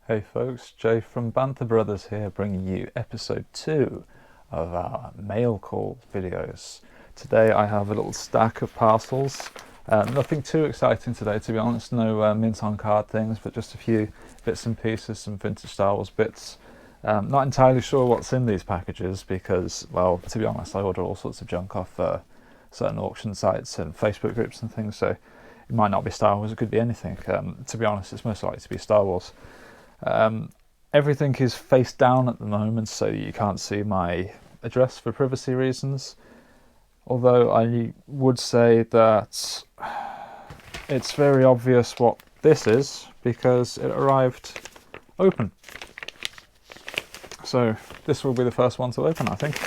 Hey folks, Jay from Bantha Brothers here, bringing you episode 2 of our mail call videos. Today I have a little stack of parcels. Nothing too exciting today, to be honest, no mint on card things, but just a few bits and pieces, some vintage Star Wars bits. Not entirely sure what's in these packages because, well, to be honest, I order all sorts of junk off certain auction sites and Facebook groups and things, so it might not be Star Wars, it could be anything. To be honest, it's most likely to be Star Wars. Everything is face down at the moment, so you can't see my address for privacy reasons. Although I would say that it's very obvious what this is because it arrived open. So this will be the first one to open, I think.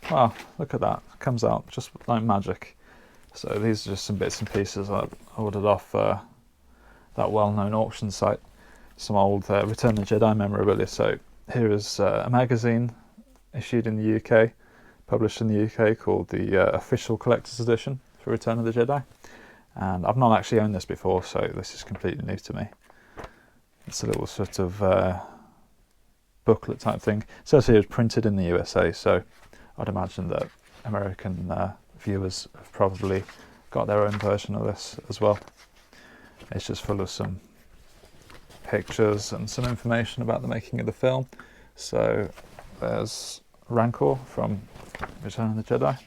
Wow, look at that. It comes out just like magic. So these are just some bits and pieces I ordered off that well-known auction site. Some old Return of the Jedi memorabilia. So here is a magazine issued in the UK, published in the UK, called the Official Collector's Edition for Return of the Jedi. And I've not actually owned this before, so this is completely new to me. It's a little sort of booklet type thing. It says here it's printed in the USA, so I'd imagine that American viewers have probably got their own version of this as well. It's just full of some pictures and some information about the making of the film. So there's Rancor from Return of the Jedi.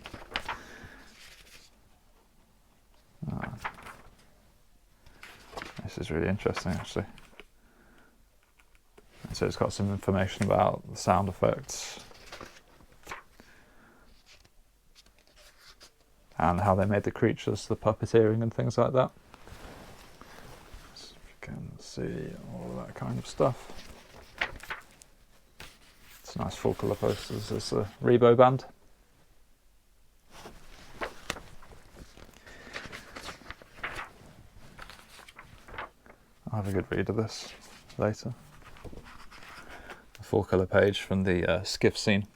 This is really interesting, actually. So it's got some information about the sound effects and how they made the creatures, the puppeteering and things like that. Can see all of that kind of stuff. It's a nice full colour posters. There's a Rebo band. I'll have a good read of this later. A full colour page from the skiff scene.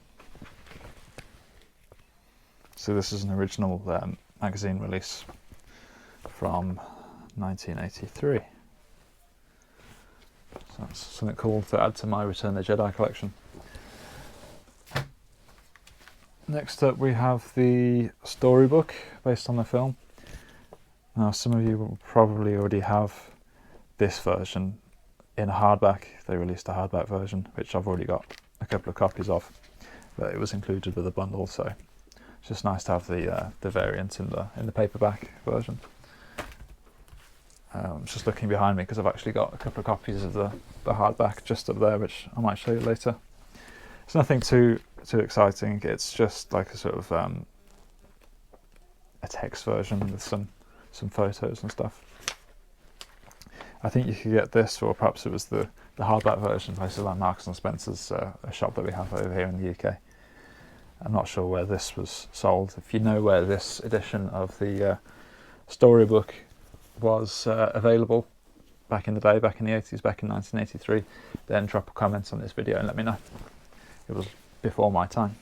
So this is an original magazine release from 1983. That's something cool to add to my Return of the Jedi collection. Next up we have the storybook based on the film. Now some of you will probably already have this version in a hardback. They released a hardback version, which I've already got a couple of copies of, but it was included with the bundle, so it's just nice to have the variant in the paperback version. I'm just looking behind me because I've actually got a couple of copies of the hardback just up there, which I might show you later. It's nothing too exciting. It's just like a sort of a text version with some photos and stuff. I think you could get this, or perhaps it was the hardback version, places like Marks and Spencer's, a shop that we have over here in the UK. I'm not sure where this was sold. If you know where this edition of the storybook was available back in the day, back in the 80s, back in 1983, then drop a comment on this video and let me know. It was before my time.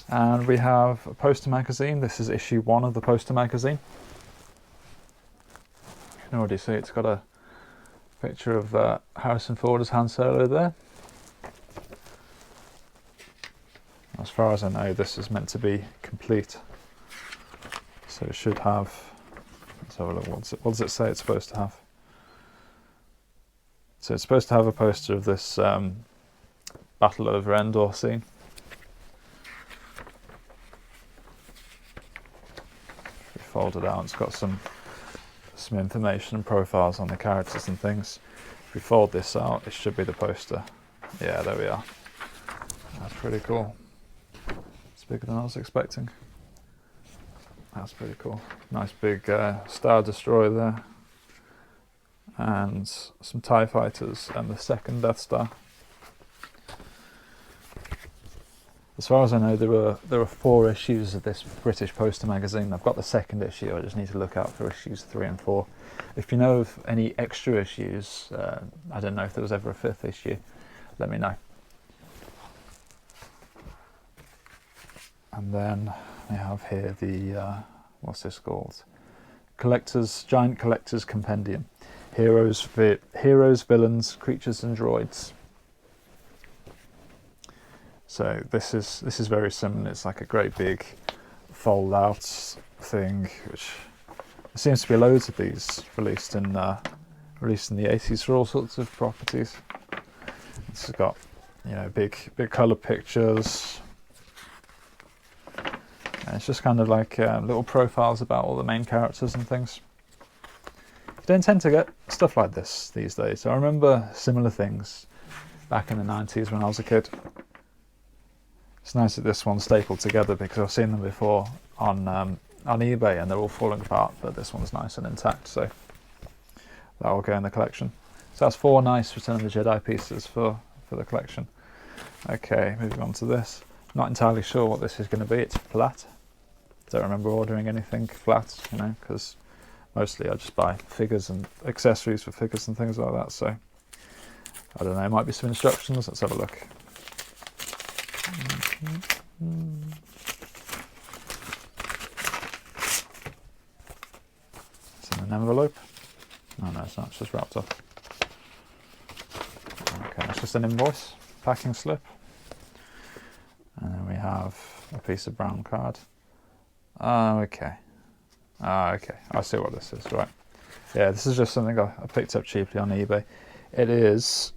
And we have a poster magazine. This is issue 1 of the poster magazine. You can already see it's got a picture of Harrison Ford as Han Solo there. As far as I know, this is meant to be complete, so it should have, let's have a look, what does it say it's supposed to have? So it's supposed to have a poster of this Battle over Endor scene. If we fold it out, it's got some information and profiles on the characters and things. If we fold this out, it should be the poster. Yeah, there we are. That's pretty cool. It's bigger than I was expecting. That's pretty cool. Nice big Star Destroyer there. And some TIE fighters and the second Death Star. As far as I know, there are 4 issues of this British poster magazine. I've got the second issue. I just need to look out for issues 3 and 4. If you know of any extra issues, I don't know if there was ever a 5th issue, let me know. And then we have here the what's this called? Giant Collector's Compendium. Heroes, villains, creatures, and droids. So this is very similar. It's like a great big fold-out thing, which there seems to be loads of these released in the 80s for all sorts of properties. It's got, you know, big colour pictures. And it's just kind of like little profiles about all the main characters and things. You don't tend to get stuff like this these days. I remember similar things back in the 90s when I was a kid. It's nice that this one's stapled together because I've seen them before on eBay and they're all falling apart, but this one's nice and intact, so that will go in the collection. So that's 4 nice Return of the Jedi pieces for the collection. Okay, moving on to this. Not entirely sure what this is going to be. It's flat. Don't remember ordering anything flat, you know, because mostly I just buy figures and accessories for figures and things like that. So I don't know. It might be some instructions. Let's have a look. It's in an envelope. Oh no, it's not. It's just wrapped up. Okay, it's just an invoice, packing slip. And then we have a piece of brown card. Oh, okay. Ah, okay. I see what this is, right. Yeah, this is just something I picked up cheaply on eBay. It is,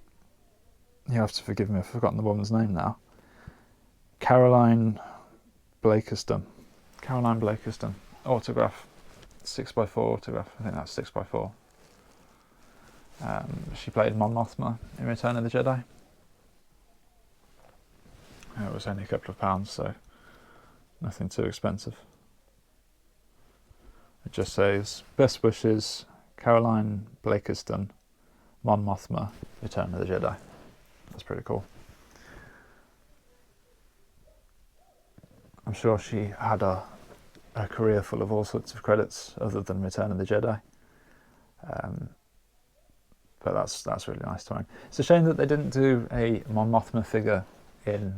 you have to forgive me, I've forgotten the woman's name now. Caroline Blakiston. Autograph. 6x4 autograph. I think that's 6x4. She played Mon Mothma in Return of the Jedi. It was only a couple of pounds, so nothing too expensive. It just says, best wishes, Caroline Blakiston, Mon Mothma, Return of the Jedi. That's pretty cool. I'm sure she had a career full of all sorts of credits other than Return of the Jedi. But that's really nice to own. It's a shame that they didn't do a Mon Mothma figure in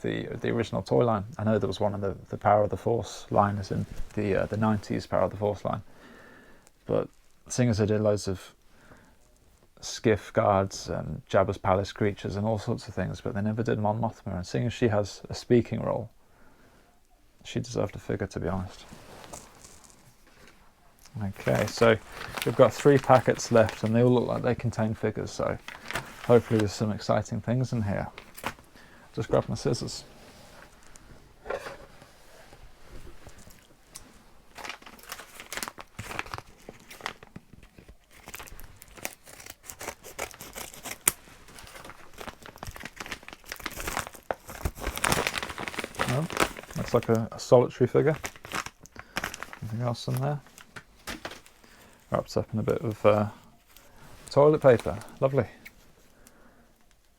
the original toy line. I know there was one in the Power of the Force line, as in the 90s Power of the Force line. But seeing as they did loads of skiff guards and Jabba's palace creatures and all sorts of things, but they never did Mon Mothma, and seeing as she has a speaking role, she deserved a figure, to be honest. Okay, so we've got 3 packets left and they all look like they contain figures, so hopefully there's some exciting things in here. Just grab my scissors. Oh, looks like a solitary figure. Anything else in there? Wrapped up in a bit of toilet paper. Lovely.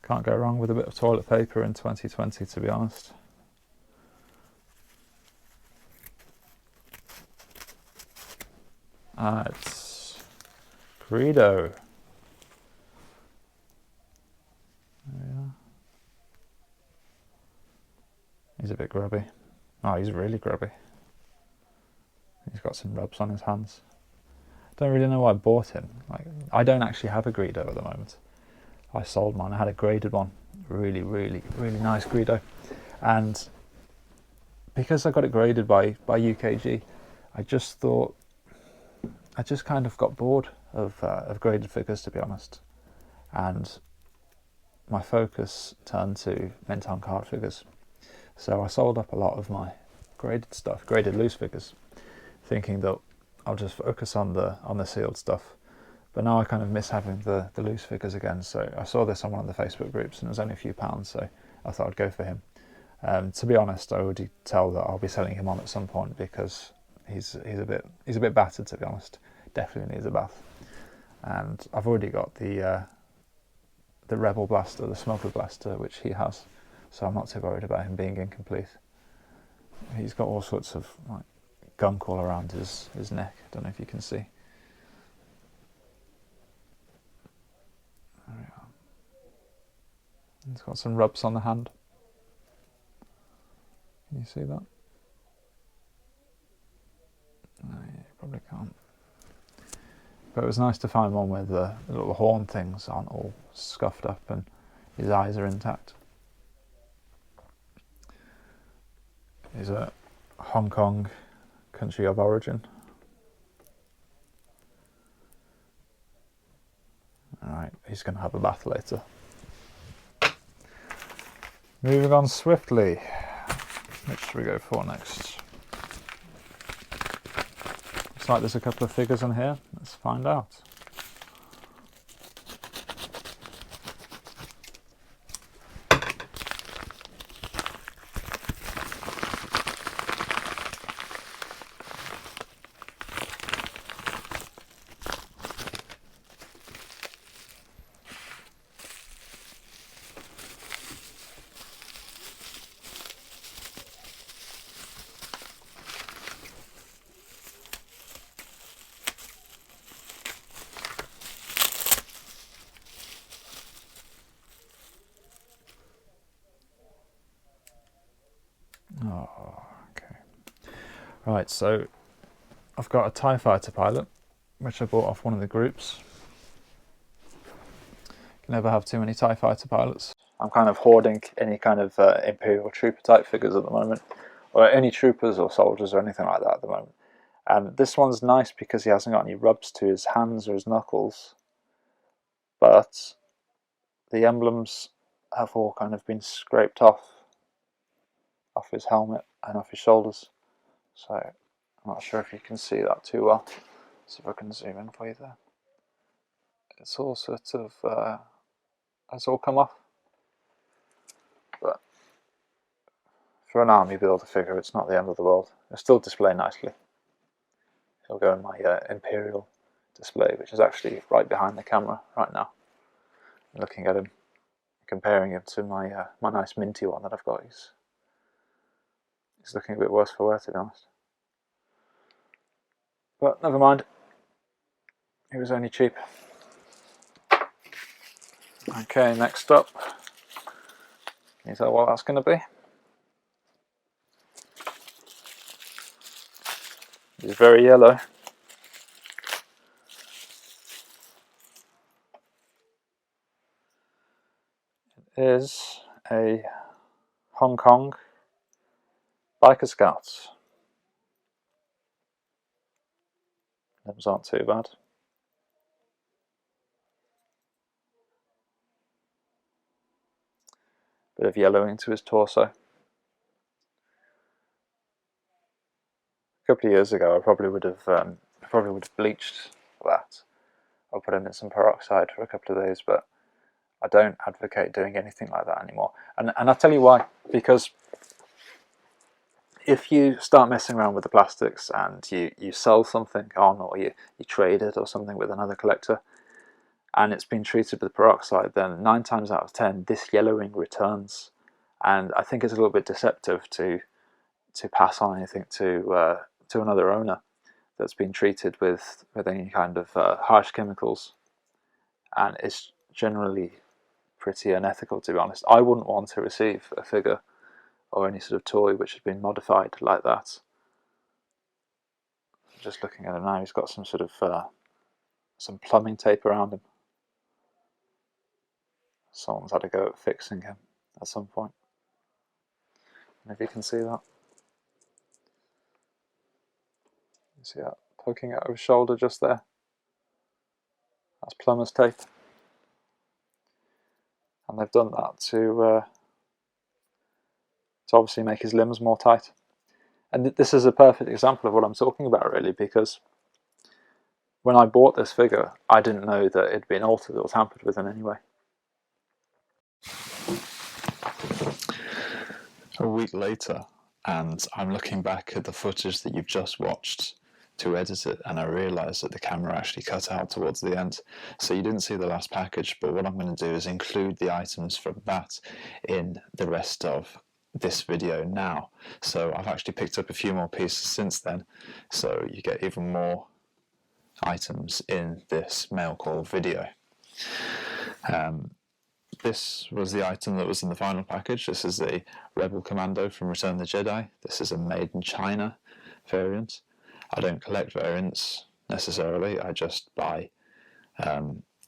Can't go wrong with a bit of toilet paper in 2020, to be honest. It's Greedo. There we are. He's a bit grubby. Oh, he's really grubby. He's got some rubs on his hands. Don't really know why I bought him. Like, I don't actually have a Greedo at the moment. I sold mine. I had a graded one. Really, really, really nice Greedo. And because I got it graded by UKG, I just kind of got bored of graded figures, to be honest. And my focus turned to mint on card figures. So I sold up a lot of my graded stuff, graded loose figures, thinking that I'll just focus on the sealed stuff. But now I kind of miss having the loose figures again. So I saw this on one of the Facebook groups and it was only a few pounds, so I thought I'd go for him. To be honest, I already tell that I'll be selling him on at some point because he's a bit battered, to be honest. Definitely needs a bath. And I've already got the Rebel Blaster, the Smuggler Blaster, which he has. So I'm not too worried about him being incomplete. He's got all sorts of like gunk all around his neck. I don't know if you can see. There we are. He's got some rubs on the hand. Can you see that? No, you probably can't. But it was nice to find one where the little horn things aren't all scuffed up and his eyes are intact. He's a Hong Kong country of origin. Alright, he's going to have a bath later. Moving on swiftly. Which should we go for next? Looks like there's a couple of figures in here. Let's find out. Oh, okay. Right, so I've got a TIE fighter pilot, which I bought off one of the groups. You can never have too many TIE fighter pilots. I'm kind of hoarding any kind of Imperial Trooper type figures at the moment, or any troopers or soldiers or anything like that at the moment. And this one's nice because he hasn't got any rubs to his hands or his knuckles, but the emblems have all kind of been scraped off his helmet and off his shoulders. So I'm not sure if you can see that too well. See if I can zoom in for you there. It's all sort of it's all come off, but for an army builder figure, it's not the end of the world. It'll still display nicely. It'll go in my Imperial display, which is actually right behind the camera right now. I'm looking at him, comparing him to my my nice minty one that I've got. He's looking a bit worse for wear, to be honest. But never mind. It was only cheap. Okay, next up. Can you tell what that's going to be? It's very yellow. It is a Hong Kong Biker Scouts. Limbs aren't too bad. Bit of yellowing to his torso. A couple of years ago, I probably would have bleached that, or put him in some peroxide for a couple of days. But I don't advocate doing anything like that anymore. And I'll tell you why. Because if you start messing around with the plastics and you sell something on, or you trade it or something with another collector, and it's been treated with peroxide, then 9 times out of 10 this yellowing returns. And I think it's a little bit deceptive to pass on anything to another owner that's been treated with any kind of harsh chemicals. And it's generally pretty unethical, to be honest. I wouldn't want to receive a figure or any sort of toy which has been modified like that. Just looking at him now, he's got some sort of some plumbing tape around him. Someone's had a go at fixing him at some point. And if you can see that, you see that poking out of his shoulder just there. That's plumber's tape. And they've done that to obviously make his limbs more tight. And this is a perfect example of what I'm talking about, really, because when I bought this figure, I didn't know that it'd been altered or tampered with in any way. A week later, and I'm looking back at the footage that you've just watched to edit it, and I realised that the camera actually cut out towards the end. So you didn't see the last package, but what I'm going to do is include the items from that in the rest of this video now. So I've actually picked up a few more pieces since then, so you get even more items in this mail call video. This was the item that was in the final package. This is a Rebel Commando from Return of the Jedi. This is a made in China variant. I don't collect variants, necessarily. I just buy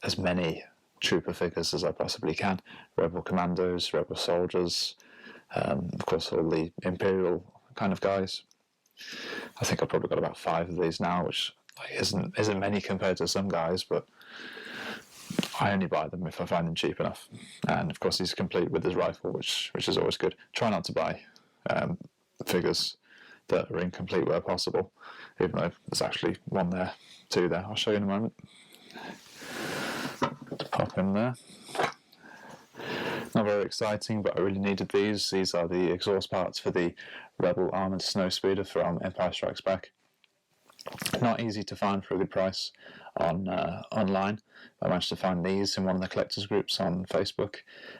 as many trooper figures as I possibly can. Rebel commandos, rebel soldiers, of course all the Imperial kind of guys. I think I've probably got about 5 of these now, which isn't many compared to some guys, but I only buy them if I find them cheap enough. And of course he's complete with his rifle, which is always good. Try not to buy figures that are incomplete where possible, even though there's actually 1 there, 2 there. I'll show you in a moment. Pop in there. Not very exciting, but I really needed these. These are the exhaust parts for the Rebel Armoured Snowspeeder from Empire Strikes Back. Not easy to find for a good price online. I managed to find these in one of the collectors groups on Facebook.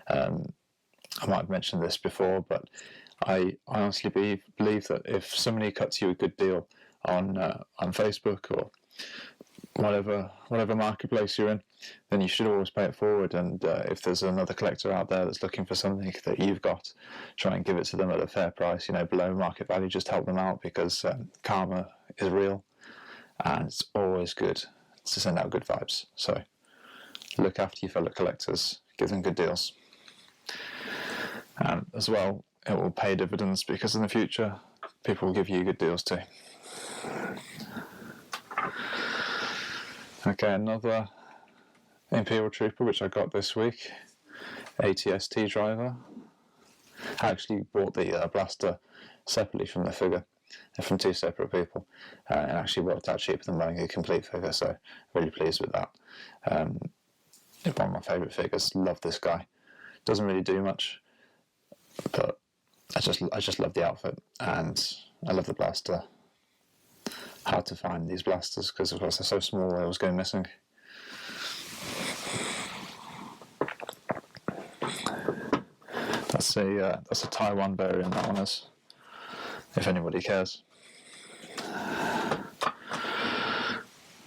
I might have mentioned this before, but I honestly believe that if somebody cuts you a good deal on Facebook or whatever marketplace you're in, then you should always pay it forward. And if there's another collector out there that's looking for something that you've got, try and give it to them at a fair price, below market value. Just help them out, because karma is real, and it's always good to send out good vibes. So look after your fellow collectors, give them good deals, and as well, it will pay dividends, because in the future people will give you good deals too. Okay, another Imperial Trooper which I got this week, ATST driver. I actually bought the blaster separately from the figure, from 2 separate people, and actually worked out cheaper than buying a complete figure, so really pleased with that. One of my favourite figures. Love this guy. Doesn't really do much, but I just love the outfit, and I love the blaster. Hard to find these blasters because, of course, they're so small. They always go missing. That's a Taiwan variant, that one is, if anybody cares.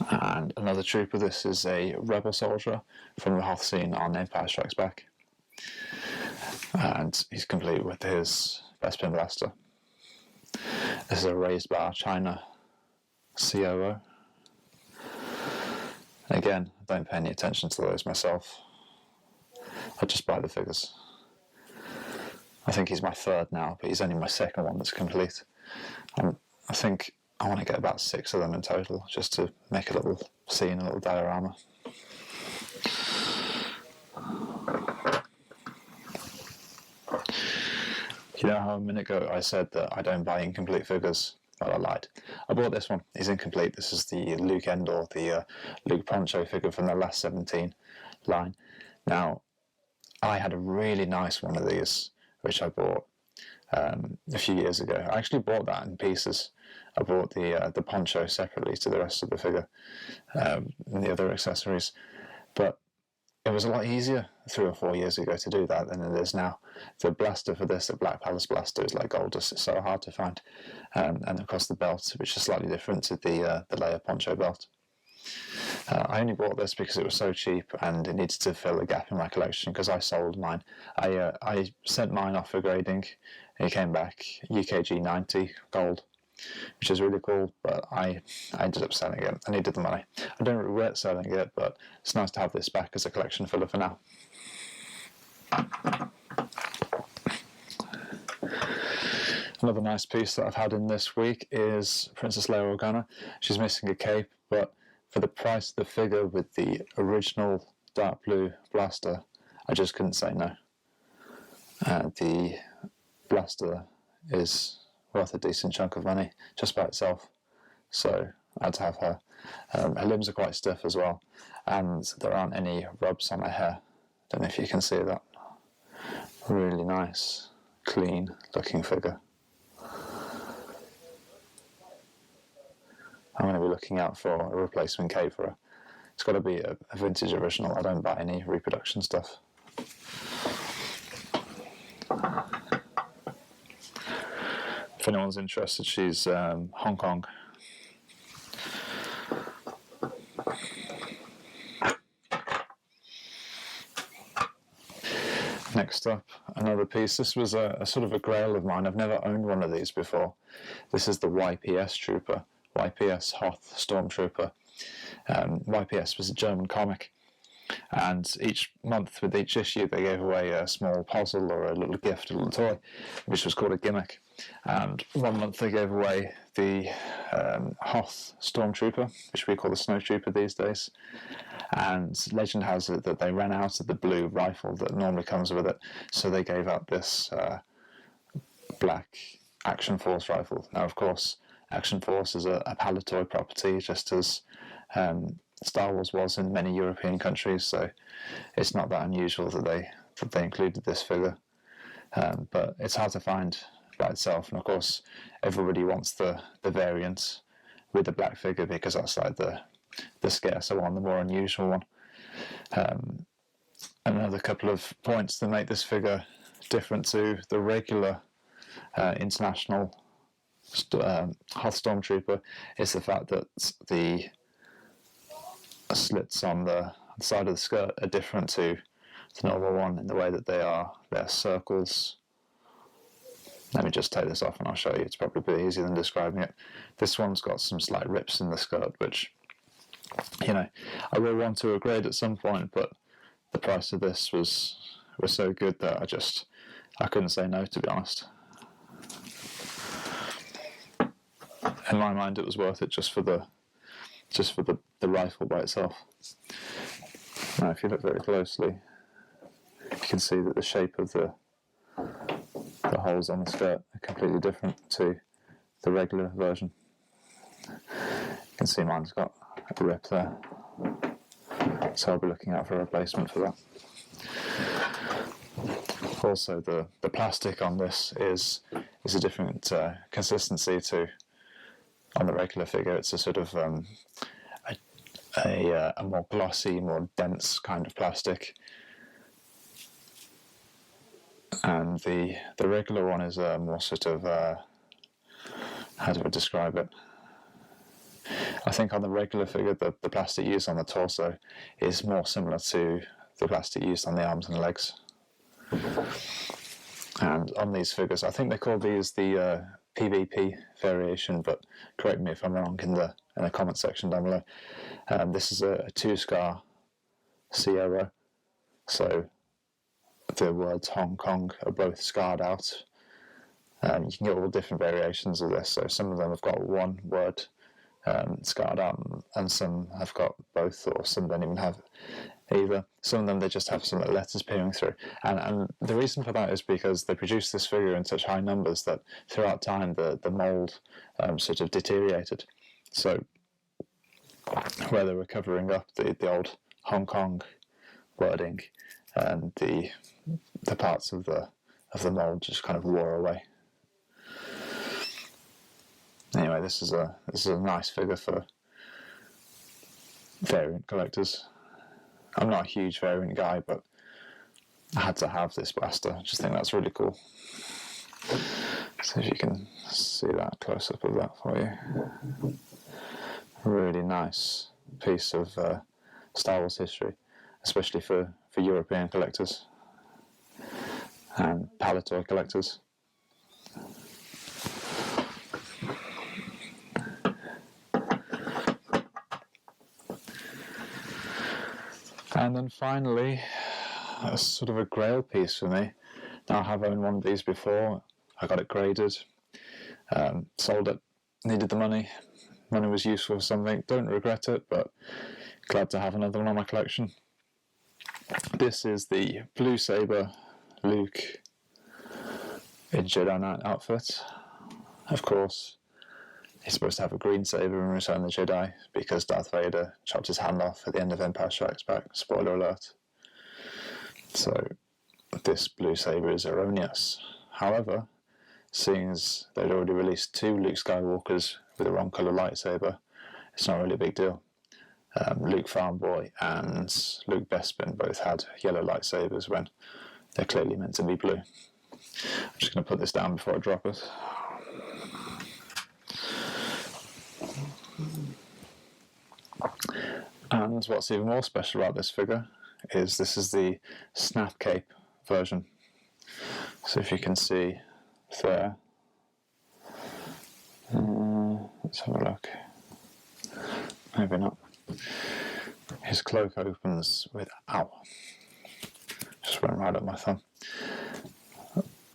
And another trooper. This is a rebel soldier from the Hoth scene on Empire Strikes Back, and he's complete with his Bespin blaster. This is a raised bar China COO. Again, I don't pay any attention to those myself. I just buy the figures. I think he's my 3rd now, but he's only my 2nd one that's complete. I think I want to get about 6 of them in total, just to make a little scene, a little diorama. You know how a minute ago I said that I don't buy incomplete figures? Well, I lied. I bought this one. He's incomplete. This is the Luke Endor, the Luke Poncho figure from the last 17 line. Now, I had a really nice one of these, which I bought a few years ago. I actually bought that in pieces. I bought the poncho separately to the rest of the figure and the other accessories. But it was a lot easier 3 or 4 years ago to do that than it is now. The blaster for this, the Black Palace blaster, is like gold dust. It's so hard to find. And of course the belt, which is slightly different to the Leia poncho belt. I only bought this because it was so cheap and it needed to fill a gap in my collection, because I sold mine. I sent mine off for grading, and it came back UKG 90 gold, which is really cool, but I ended up selling it. I needed the money. I don't regret selling it, but it's nice to have this back as a collection filler for now. Another nice piece that I've had in this week is Princess Leia Organa. She's missing a cape, but for the price of the figure with the original dark blue blaster, I just couldn't say no. The blaster is worth a decent chunk of money just by itself, so I had to have her. Her limbs are quite stiff as well, and there aren't any rubs on her hair. Don't know if you can see that. Really nice, clean looking figure. I'm going to be looking out for a replacement cape for her. It's got to be a vintage original. I don't buy any reproduction stuff. If anyone's interested, she's Hong Kong. Next up, another piece. This was a sort of a grail of mine. I've never owned one of these before. This is the YPS Trooper, YPS Hoth Stormtrooper YPS was a German comic, and each month with each issue they gave away a small puzzle or a little gift, a little toy, which was called a gimmick. And one month they gave away the Hoth Stormtrooper, which we call the Snowtrooper these days. And legend has it that they ran out of the blue rifle that normally comes with it, so they gave out this black Action Force rifle. Now, of course, Action Force is a Palitoy property, just as Star Wars was in many European countries, so it's not that unusual that they included this figure. But it's hard to find by itself, and of course everybody wants the variant with the black figure because that's like the scarcer one, the more unusual one. Another couple of points that make this figure different to the regular international Hoth Stormtrooper is the fact that the slits on the side of the skirt are different to the normal one in the way that they're circles. Let me just take this off and I'll show you. It's probably a bit easier than describing it. This one's got some slight rips in the skirt, which, you know, I will want to upgrade at some point, but the price of this was so good that I couldn't say no, to be honest. In my mind, it was worth it just for the rifle by itself. Now, if you look very closely, you can see that the shape of the holes on the skirt are completely different to the regular version. You can see mine's got a rip there, so I'll be looking out for a replacement for that. Also, the plastic on this is a different consistency to on the regular figure. It's a sort of a more glossy, more dense kind of plastic, and the regular one is a more sort of how do I describe it? I think on the regular figure, the plastic used on the torso is more similar to the plastic used on the arms and legs. And on these figures, I think they call these the PvP variation, but correct me if I'm wrong in the comment section down below. This is a 2-scar Sierra, so the words Hong Kong are both scarred out. You can get all different variations of this, so some of them have got one word scarred out, and some have got both, or some don't even have either. Some of them, they just have some letters peering through, and the reason for that is because they produced this figure in such high numbers that throughout time the mould sort of deteriorated. So where they were covering up the old Hong Kong wording, and the parts of the mould just kind of wore away. Anyway, this is a nice figure for variant collectors. I'm not a huge variant guy, but I had to have this blaster. I just think that's really cool. So if you can see that close up of that for you. Really nice piece of Star Wars history, especially for European collectors and Palitoy collectors. And then finally, a sort of a grail piece for me. Now, I have owned one of these before. I got it graded, sold it, needed the money. Money was useful for something. Don't regret it, but glad to have another one on my collection. This is the Blue Saber Luke in Jedi Knight outfit. Of course, he's supposed to have a green saber in Return of the Jedi because Darth Vader chopped his hand off at the end of Empire Strikes Back. Spoiler alert. So this blue saber is erroneous. However, seeing as they'd already released 2 Luke Skywalkers with the wrong colour lightsaber, it's not really a big deal. Luke Farmboy and Luke Bespin both had yellow lightsabers when they're clearly meant to be blue. I'm just going to put this down before I drop it. And what's even more special about this figure is this is the snap cape version. So if you can see there, let's have a look. Maybe not. His cloak opens with ow. Just went right up my thumb.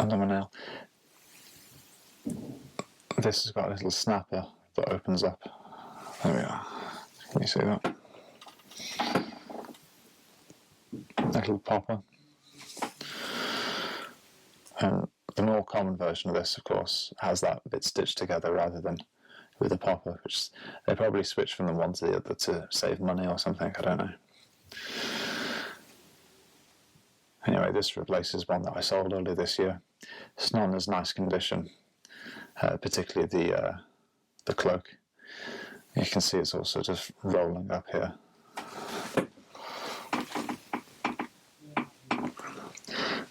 Under my nail. This has got a little snapper that opens up. There we are. Can you see that? A little popper. And the more common version of this, of course, has that bit stitched together rather than with a popper, which they probably switched from the one to the other to save money or something, I don't know. Anyway, this replaces one that I sold earlier this year. It's not in as nice condition, particularly the cloak. You can see it's all sort of rolling up here.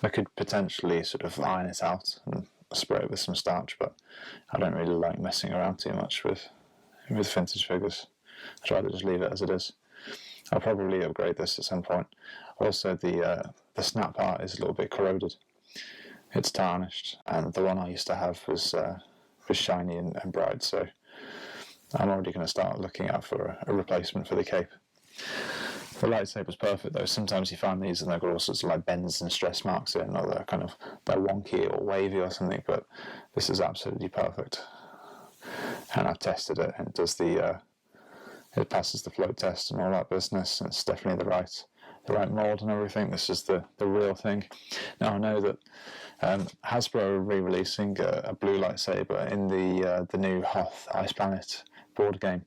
I could potentially sort of iron it out and spray it with some starch, but I don't really like messing around too much with vintage figures. I'd rather just leave it as it is. I'll probably upgrade this at some point. Also, the snap part is a little bit corroded. It's tarnished, and the one I used to have was shiny and bright, so I'm already going to start looking out for a replacement for the cape. The lightsaber's perfect though. Sometimes you find these and they've got all sorts of like bends and stress marks in, or they're wonky or wavy or something, but this is absolutely perfect. And I've tested it, and it does it passes the float test and all that business, and it's definitely the right mould and everything. This is the real thing. Now I know that Hasbro are re-releasing a blue lightsaber in the new Hoth Ice Planet board game.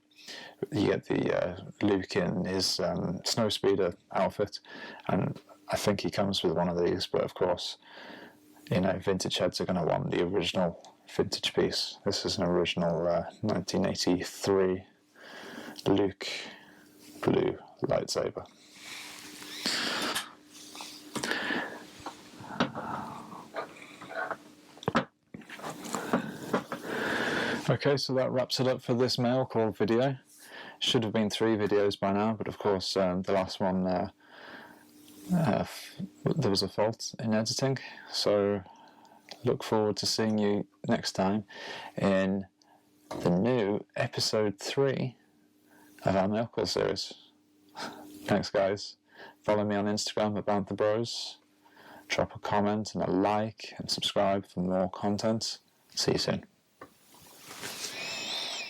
You get the Luke in his snowspeeder outfit, and I think he comes with one of these, but of course, you know, vintage heads are going to want the original vintage piece. This is an original 1983 Luke blue lightsaber. Okay, so that wraps it up for this mail call video. Should have been 3 videos by now, but of course the last one there was a fault in editing, so look forward to seeing you next time in the new episode 3 of our mail call series. Thanks guys. Follow me on Instagram at Bantha Bros. Drop a comment and a like and subscribe for more content. See you soon.